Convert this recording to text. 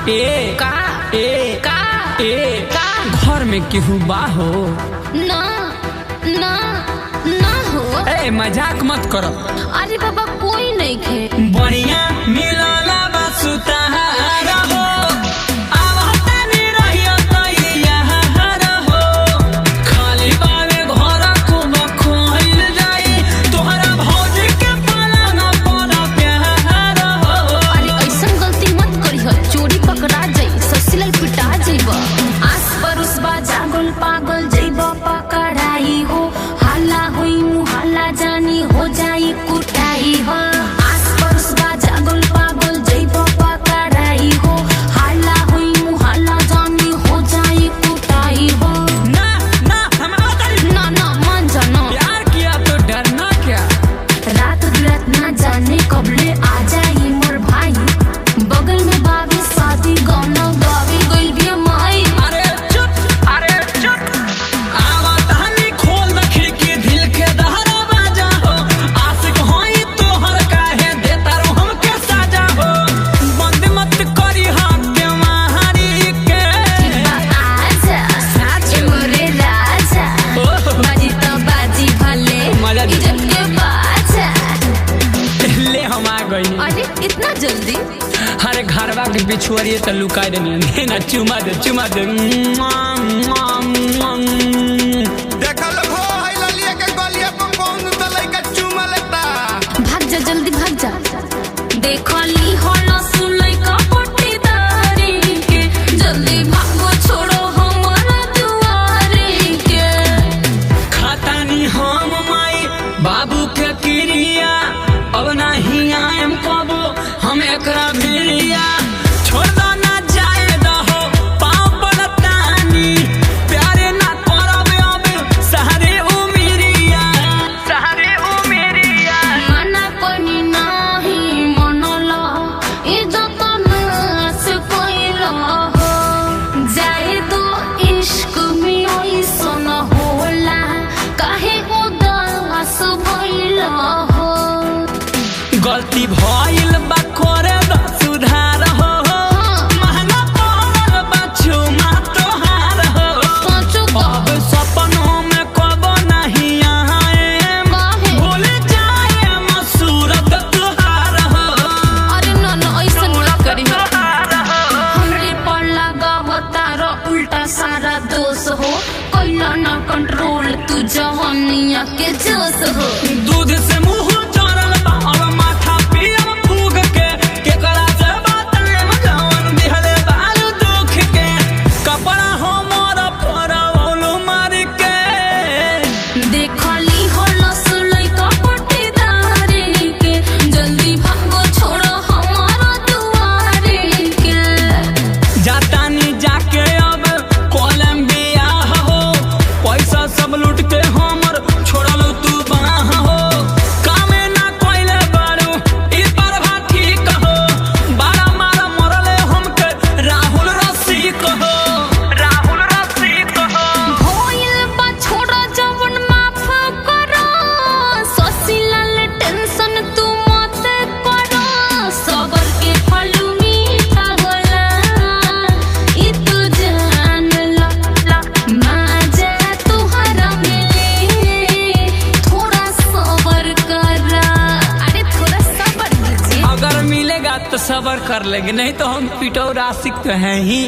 ए का ए का ए का घर में केहू बा हो? ना ना ना हो। ए मजाक मत करो। अरे बाबा कोई नहीं खे। बढ़िया मिलला बा सुतार हो, आवतनी रहियो तैयार हो, खाली बावे घर खूब खोइल जाई, तोहरा भौजी के पालना पड़ा प्यार हो। अरे ऐसा गलती मत करियो, चोरी पकड़ा जाई, ससुराल पिटा जाइब। आस पड़ोस बा जागल पागल जाइब पकड़ाई हो, हल्ला होई मुहल्ला जानी हो जाई कुटाई हो। आस पड़ोस बा जागल पागल जाइब पकड़ाई हो, हल्ला होई मुहल्ला जानी हो जाई कुटाई हो। ना ना हम आवतनी। ना ना मान जाना, प्यार किया तो डरना क्या? रात बिरात ना जाने कबले आ जाई मोर भाई, बगल में बाबी शादी गाना गावी गइल भी माई। अरे चुप आवतनी खोल द खिड़की दिल के दरवाजा हो, आशिक होई तोहर काहे देता रो हमके साजा हो, बंद मत करी हाथ के मारी के। आजा ए मोरे राजा, बाजी तो बाजी भले मजा दी। इज्जत के बाजा। ले हम आ गई। अरे इतना जल्दी? अरे घरवा के बिछुआरी तो लुका देनी ना, चुमा दे देखल हो है ललिया के गलिया पर कौन त लइका चुमा लेता। भाग जा जल्दी भाग जा। देखली होला सुलई का पट्टीदारी के, जल्दी भागो छोड़ो हमारा दुआरे के। खातानी हम माई बाबू के क्रिया, अब नहीं आएम कबो हम एकरा भिड़िया, छोड़ दो ना जाए दहो पाँव पड़तानी, प्यारे ना करब अब सहारे उमिरिया। मना कोनी नाही मनला, इज्जत नास कोइला हो, जाए तो इश्क में ऐसन होला, काहे उदास भइला हो। गलती भइल बा करे द सुधार हो, महंगा पड़ल बा चुमा तोहार हो, सोचो अब सपनों में कबो नहीं आएम, काहे? भूल जाएम सूरत तुहार हो। अरे ना ना ऐसन मत करी हो, हमरे पर लगा हो तारा उल्टा सारा दोष हो, कैला ना कंट्रोल तू जवानिया के जोश हो। दूध से मुंह चढ़ल बा अब माथा पियम फूक के, केकरा से बताएम जवन दिहले बाल दुख के, कपड़ा हमर परवल मार के। देखली होला सुलई का पट्टीदारी के, जल्दी भागो छोड़ो हमारा दुआरे के। जातानी जाके अब कोलंबिया हो, पैसा सब लूट के हमर छोड़ल तू बाह हो, कामे ना कोइले बारू ई परभा ठीक हो, बारा मारा मरले हमके राहुल रसिक हो। होइल बा छोड़ा जवन माफ करो, सोसिलाल टेंशन तू मत करो, सबर के फल मीठा होला, ई तू जान ला। माजा तुहरा मिले, थोड़ा सबर करा। अरे थोड़ा सबर कीजिए। अगर मिलेगा तो सबर कर लेंगे, नहीं तो हम पिटौर आशिक तो हैं ही।